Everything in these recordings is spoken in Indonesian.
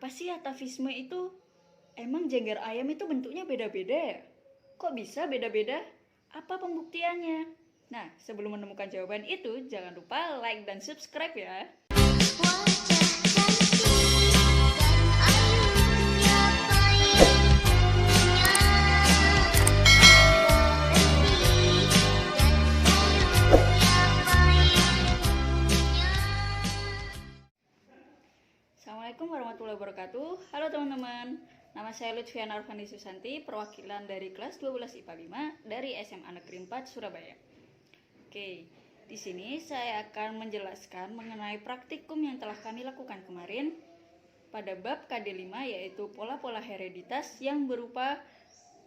Apa sih atavisme itu? Emang jengger ayam itu bentuknya beda-beda ya? Kok bisa beda-beda? Apa pembuktiannya? Nah, sebelum menemukan jawaban itu, jangan lupa like dan subscribe ya. Assalamualaikum warahmatullahi wabarakatuh. Halo teman-teman. Nama saya Lutfiana Arfani Susanti, perwakilan dari kelas 12 IPA 5 dari SMA Negeri 4 Surabaya. Oke, di sini saya akan menjelaskan mengenai praktikum yang telah kami lakukan kemarin pada bab KD5, yaitu pola-pola hereditas yang berupa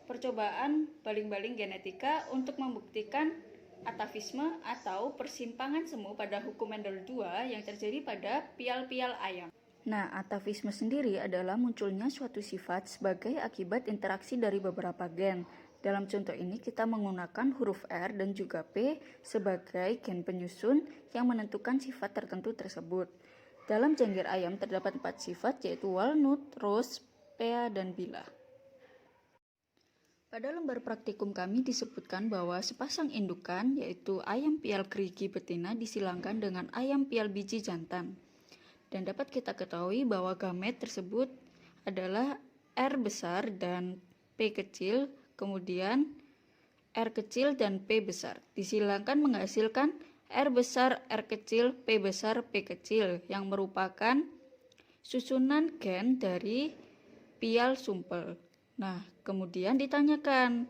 percobaan baling-baling genetika untuk membuktikan atavisme atau persimpangan semu pada hukum Mendel II yang terjadi pada pial-pial ayam. Nah, atavisme sendiri adalah munculnya suatu sifat sebagai akibat interaksi dari beberapa gen. Dalam contoh ini kita menggunakan huruf R dan juga P sebagai gen penyusun yang menentukan sifat tertentu tersebut. Dalam jengger ayam terdapat 4 sifat, yaitu walnut, rose, pea, dan bila. Pada lembar praktikum kami disebutkan bahwa sepasang indukan, yaitu ayam pial gerigi betina, disilangkan dengan ayam pial biji jantan. Dan dapat kita ketahui bahwa gamet tersebut adalah R besar dan P kecil, kemudian R kecil dan P besar. Disilangkan menghasilkan R besar, R kecil, P besar, P kecil, yang merupakan susunan gen dari pial sumpel. Nah, kemudian ditanyakan,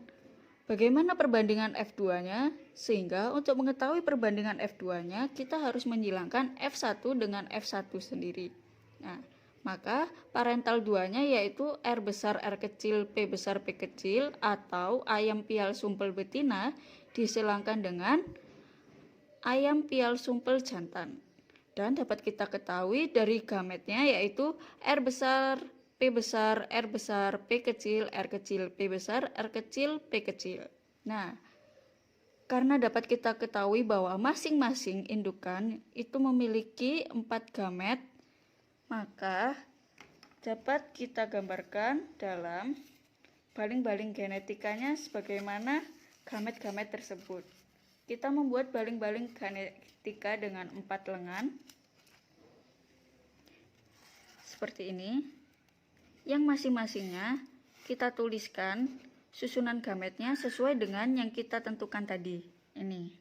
bagaimana perbandingan F2-nya? Sehingga untuk mengetahui perbandingan F2-nya, kita harus menghilangkan F1 dengan F1 sendiri. Nah, maka parental 2-nya yaitu R besar R kecil P besar P kecil atau ayam pial sumpel betina disilangkan dengan ayam pial sumpel jantan. Dan dapat kita ketahui dari gametnya yaitu R besar P besar, R besar, P kecil, R kecil, P besar, R kecil, P kecil. Nah, karena dapat kita ketahui bahwa masing-masing indukan itu memiliki 4 gamet, maka dapat kita gambarkan dalam baling-baling genetikanya sebagaimana gamet-gamet tersebut. Kita membuat baling-baling genetika dengan 4 lengan seperti ini, yang masing-masingnya kita tuliskan susunan gametnya sesuai dengan yang kita tentukan tadi. Ini.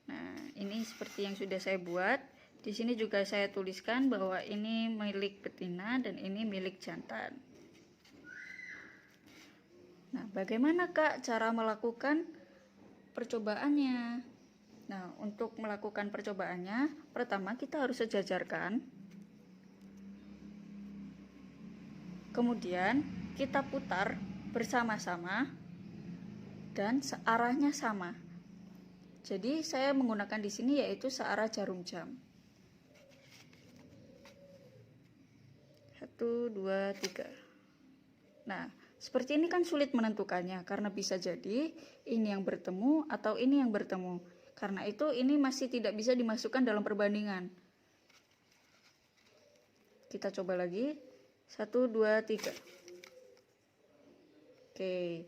Nah, ini seperti yang sudah saya buat. Di sini juga saya tuliskan bahwa ini milik betina dan ini milik jantan. Nah, bagaimana Kak cara melakukan percobaannya? Nah, untuk melakukan percobaannya, pertama kita harus sejajarkan. Kemudian kita putar bersama-sama dan searahnya sama. Jadi saya menggunakan di sini yaitu searah jarum jam. 1, 2, 3. Nah, seperti ini kan sulit menentukannya karena bisa jadi ini yang bertemu atau ini yang bertemu. Karena itu ini masih tidak bisa dimasukkan dalam perbandingan. Kita coba lagi. 1, 2, 3. Oke,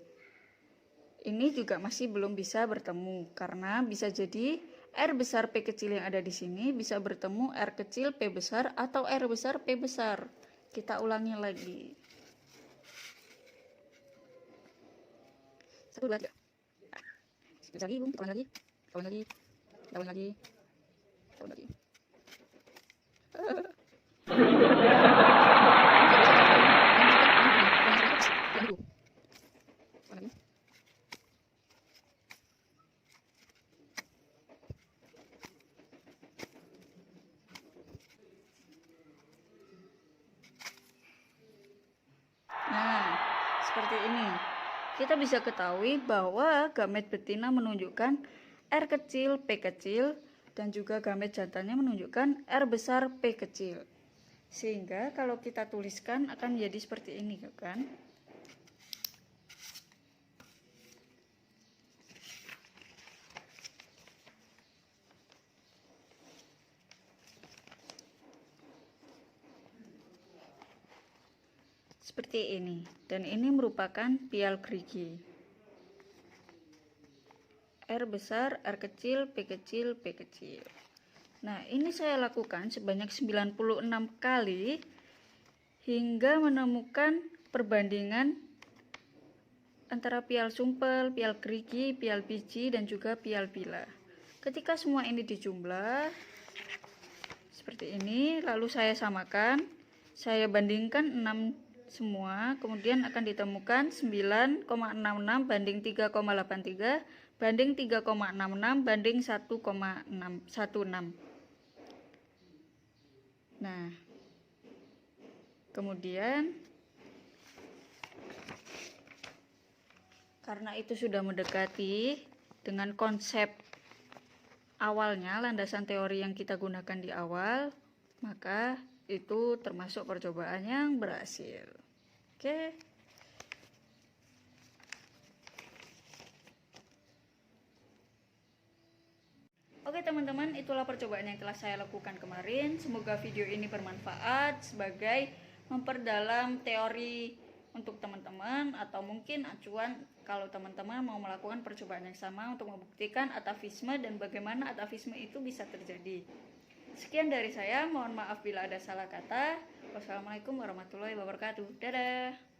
ini juga masih belum bisa bertemu karena bisa jadi R besar P kecil yang ada di sini bisa bertemu R kecil P besar atau R besar P besar. Kita ulangi lagi. 1, 2, 3. Bisa lagi, Bung. Ulang lagi. Ulang lagi. Ulang lagi. Ulang lagi. Nah, seperti ini. Kita bisa ketahui bahwa gamet betina menunjukkan R kecil, P kecil, dan juga gamet jantannya menunjukkan R besar, P kecil. Sehingga kalau kita tuliskan akan menjadi seperti ini, kan? seperti ini, dan ini merupakan pial gerigi. R besar, R kecil, P kecil, P kecil. Nah, ini saya lakukan sebanyak 96 kali hingga menemukan perbandingan antara pial sumpel, pial gerigi, pial biji, dan juga pial bila. Ketika semua ini dijumlah seperti ini, lalu saya samakan, saya bandingkan 6 semua, kemudian akan ditemukan 9,66 banding 3,83 banding 3,66 banding 1,16. Nah, kemudian karena itu sudah mendekati dengan konsep awalnya, landasan teori yang kita gunakan di awal, maka itu termasuk percobaan yang berhasil. Oke. Oke teman-teman, itulah percobaan yang telah saya lakukan kemarin. Semoga video ini bermanfaat sebagai memperdalam teori untuk teman-teman, atau mungkin acuan kalau teman-teman mau melakukan percobaan yang sama untuk membuktikan atavisme dan bagaimana atavisme itu bisa terjadi. Sekian dari saya, mohon maaf bila ada salah kata. Wassalamualaikum warahmatullahi wabarakatuh. Dadah.